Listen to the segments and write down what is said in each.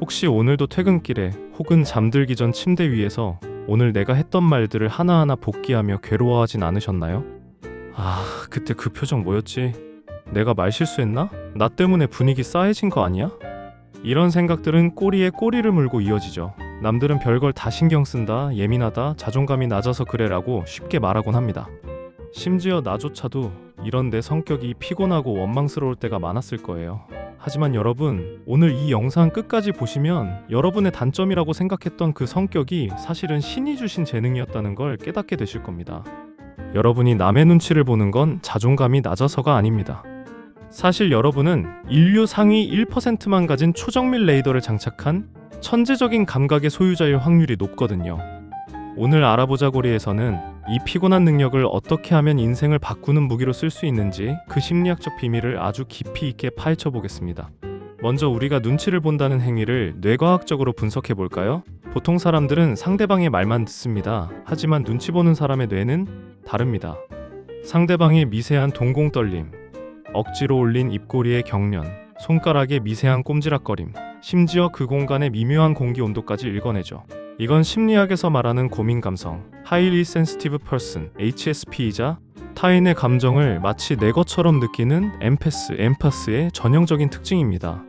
혹시 오늘도 퇴근길에 혹은 잠들기 전 침대 위에서 오늘 내가 했던 말들을 하나하나 복기하며 괴로워하진 않으셨나요? 아, 그때 그 표정 뭐였지? 내가 말 실수했나? 나 때문에 분위기 싸해진 거 아니야? 이런 생각들은 꼬리에 꼬리를 물고 이어지죠. 남들은 별걸 다 신경 쓴다, 예민하다, 자존감이 낮아서 그래라고 쉽게 말하곤 합니다. 심지어 나조차도 이런 내 성격이 피곤하고 원망스러울 때가 많았을 거예요. 하지만 여러분, 오늘 이 영상 끝까지 보시면 여러분의 단점이라고 생각했던 그 성격이 사실은 신이 주신 재능이었다는 걸 깨닫게 되실 겁니다. 여러분이 남의 눈치를 보는 건 자존감이 낮아서가 아닙니다. 사실 여러분은 인류 상위 1%만 가진 초정밀 레이더를 장착한 천재적인 감각의 소유자일 확률이 높거든요. 오늘 알아보자고리에서는 이 피곤한 능력을 어떻게 하면 인생을 바꾸는 무기로 쓸 수 있는지 그 심리학적 비밀을 아주 깊이 있게 파헤쳐 보겠습니다. 먼저 우리가 눈치를 본다는 행위를 뇌과학적으로 분석해 볼까요? 보통 사람들은 상대방의 말만 듣습니다. 하지만 눈치 보는 사람의 뇌는 다릅니다. 상대방의 미세한 동공 떨림, 억지로 올린 입꼬리의 경련, 손가락의 미세한 꼼지락거림, 심지어 그 공간의 미묘한 공기 온도까지 읽어내죠. 이건 심리학에서 말하는 고민 감성, Highly Sensitive Person, HSP이자 타인의 감정을 마치 내 것처럼 느끼는 엠파스의 전형적인 특징입니다.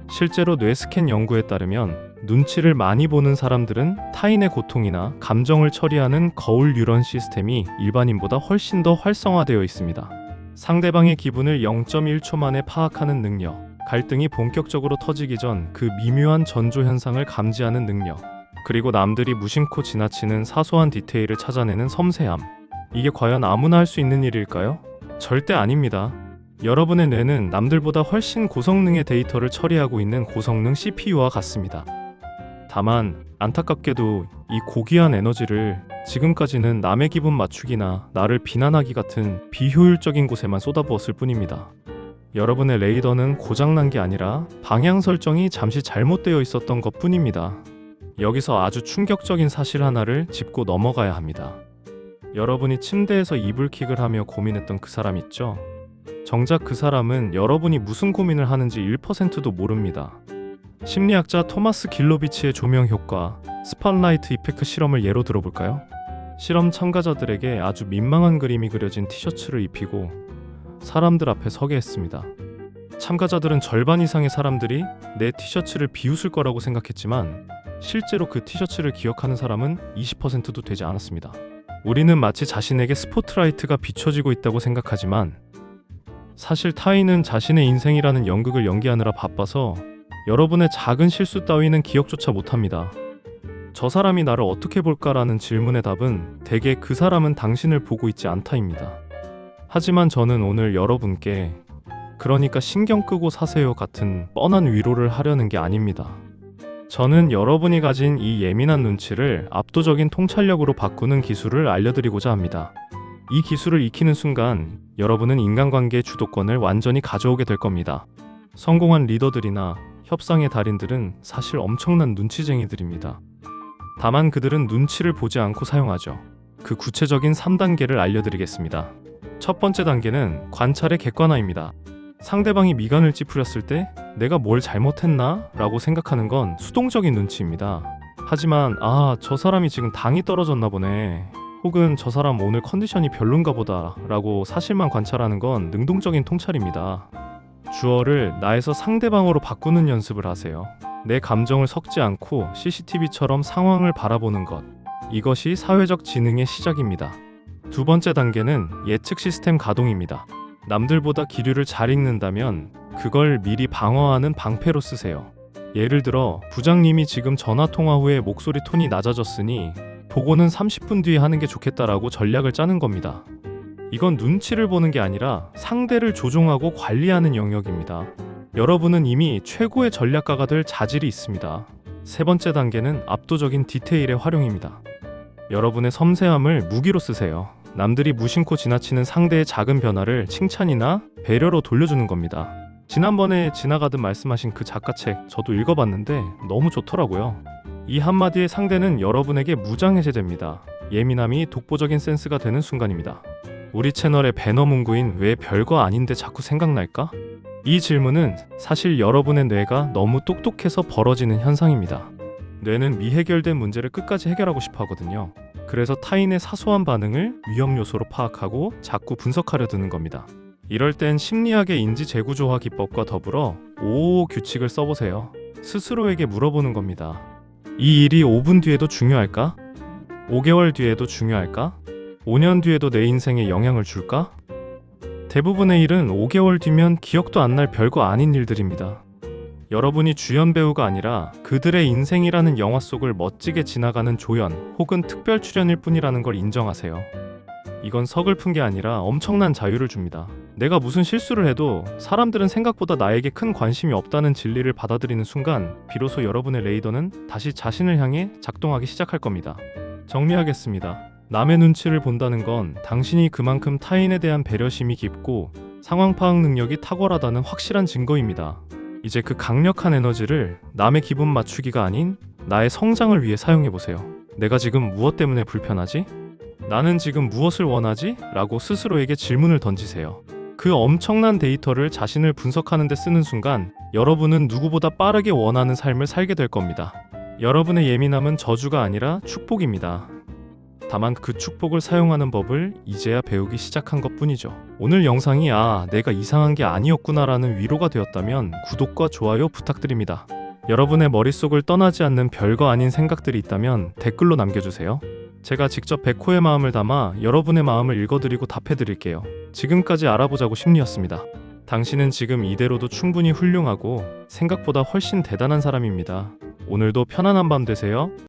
실제로 뇌 스캔 연구에 따르면 눈치를 많이 보는 사람들은 타인의 고통이나 감정을 처리하는 거울 뉴런 시스템이 일반인보다 훨씬 더 활성화되어 있습니다. 상대방의 기분을 0.1초 만에 파악하는 능력, 갈등이 본격적으로 터지기 전 그 미묘한 전조 현상을 감지하는 능력, 그리고 남들이 무심코 지나치는 사소한 디테일을 찾아내는 섬세함. 이게 과연 아무나 할 수 있는 일일까요? 절대 아닙니다. 여러분의 뇌는 남들보다 훨씬 고성능의 데이터를 처리하고 있는 고성능 CPU와 같습니다. 다만 안타깝게도 이 고귀한 에너지를 지금까지는 남의 기분 맞추기나 나를 비난하기 같은 비효율적인 곳에만 쏟아부었을 뿐입니다. 여러분의 레이더는 고장난 게 아니라 방향 설정이 잠시 잘못되어 있었던 것 뿐입니다. 여기서 아주 충격적인 사실 하나를 짚고 넘어가야 합니다. 여러분이 침대에서 이불킥을 하며 고민했던 그 사람 있죠? 정작 그 사람은 여러분이 무슨 고민을 하는지 1%도 모릅니다. 심리학자 토마스 길로비치의 조명 효과, 스팟라이트 이펙트 실험을 예로 들어볼까요? 실험 참가자들에게 아주 민망한 그림이 그려진 티셔츠를 입히고 사람들 앞에 서게 했습니다. 참가자들은 절반 이상의 사람들이 내 티셔츠를 비웃을 거라고 생각했지만 실제로 그 티셔츠를 기억하는 사람은 20%도 되지 않았습니다. 우리는 마치 자신에게 스포트라이트가 비춰지고 있다고 생각하지만 사실 타인은 자신의 인생이라는 연극을 연기하느라 바빠서 여러분의 작은 실수 따위는 기억조차 못합니다. 저 사람이 나를 어떻게 볼까라는 질문의 답은 대개 그 사람은 당신을 보고 있지 않다입니다. 하지만 저는 오늘 여러분께 그러니까 신경 끄고 사세요 같은 뻔한 위로를 하려는 게 아닙니다. 저는 여러분이 가진 이 예민한 눈치를 압도적인 통찰력으로 바꾸는 기술을 알려드리고자 합니다. 이 기술을 익히는 순간 여러분은 인간관계의 주도권을 완전히 가져오게 될 겁니다. 성공한 리더들이나 협상의 달인들은 사실 엄청난 눈치쟁이들입니다. 다만 그들은 눈치를 보지 않고 사용하죠. 그 구체적인 3단계를 알려드리겠습니다. 첫 번째 단계는 관찰의 객관화입니다. 상대방이 미간을 찌푸렸을 때 내가 뭘 잘못했나? 라고 생각하는 건 수동적인 눈치입니다. 하지만 저 사람이 지금 당이 떨어졌나 보네. 혹은 저 사람 오늘 컨디션이 별론가 보다 라고 사실만 관찰하는 건 능동적인 통찰입니다. 주어를 나에서 상대방으로 바꾸는 연습을 하세요. 내 감정을 섞지 않고 CCTV처럼 상황을 바라보는 것. 이것이 사회적 지능의 시작입니다. 두 번째 단계는 예측 시스템 가동입니다. 남들보다 기류를 잘 읽는다면 그걸 미리 방어하는 방패로 쓰세요. 예를 들어 부장님이 지금 전화통화 후에 목소리 톤이 낮아졌으니 보고는 30분 뒤에 하는 게 좋겠다라고 전략을 짜는 겁니다. 이건 눈치를 보는 게 아니라 상대를 조종하고 관리하는 영역입니다. 여러분은 이미 최고의 전략가가 될 자질이 있습니다. 세 번째 단계는 압도적인 디테일의 활용입니다. 여러분의 섬세함을 무기로 쓰세요. 남들이 무심코 지나치는 상대의 작은 변화를 칭찬이나 배려로 돌려주는 겁니다. 지난번에 지나가듯 말씀하신 그 작가책 저도 읽어봤는데 너무 좋더라고요. 이 한마디의 상대는 여러분에게 무장해제됩니다. 예민함이 독보적인 센스가 되는 순간입니다. 우리 채널의 배너 문구인 왜 별거 아닌데 자꾸 생각날까? 이 질문은 사실 여러분의 뇌가 너무 똑똑해서 벌어지는 현상입니다. 뇌는 미해결된 문제를 끝까지 해결하고 싶어 하거든요. 그래서 타인의 사소한 반응을 위험 요소로 파악하고 자꾸 분석하려 드는 겁니다. 이럴 땐 심리학의 인지 재구조화 기법과 더불어 555 규칙을 써보세요. 스스로에게 물어보는 겁니다. 이 일이 5분 뒤에도 중요할까? 5개월 뒤에도 중요할까? 5년 뒤에도 내 인생에 영향을 줄까? 대부분의 일은 5개월 뒤면 기억도 안 날 별거 아닌 일들입니다. 여러분이 주연 배우가 아니라 그들의 인생이라는 영화 속을 멋지게 지나가는 조연 혹은 특별 출연일 뿐이라는 걸 인정하세요. 이건 서글픈 게 아니라 엄청난 자유를 줍니다. 내가 무슨 실수를 해도 사람들은 생각보다 나에게 큰 관심이 없다는 진리를 받아들이는 순간 비로소 여러분의 레이더는 다시 자신을 향해 작동하기 시작할 겁니다. 정리하겠습니다. 남의 눈치를 본다는 건 당신이 그만큼 타인에 대한 배려심이 깊고 상황 파악 능력이 탁월하다는 확실한 증거입니다. 이제 그 강력한 에너지를 남의 기분 맞추기가 아닌 나의 성장을 위해 사용해보세요. 내가 지금 무엇 때문에 불편하지? 나는 지금 무엇을 원하지? 라고 스스로에게 질문을 던지세요. 그 엄청난 데이터를 자신을 분석하는 데 쓰는 순간 여러분은 누구보다 빠르게 원하는 삶을 살게 될 겁니다. 여러분의 예민함은 저주가 아니라 축복입니다. 다만 그 축복을 사용하는 법을 이제야 배우기 시작한 것뿐이죠. 오늘 영상이 내가 이상한 게 아니었구나라는 위로가 되었다면 구독과 좋아요 부탁드립니다. 여러분의 머릿속을 떠나지 않는 별거 아닌 생각들이 있다면 댓글로 남겨주세요. 제가 직접 백호의 마음을 담아 여러분의 마음을 읽어드리고 답해드릴게요. 지금까지 알아보자고 심리였습니다. 당신은 지금 이대로도 충분히 훌륭하고 생각보다 훨씬 대단한 사람입니다. 오늘도 편안한 밤 되세요.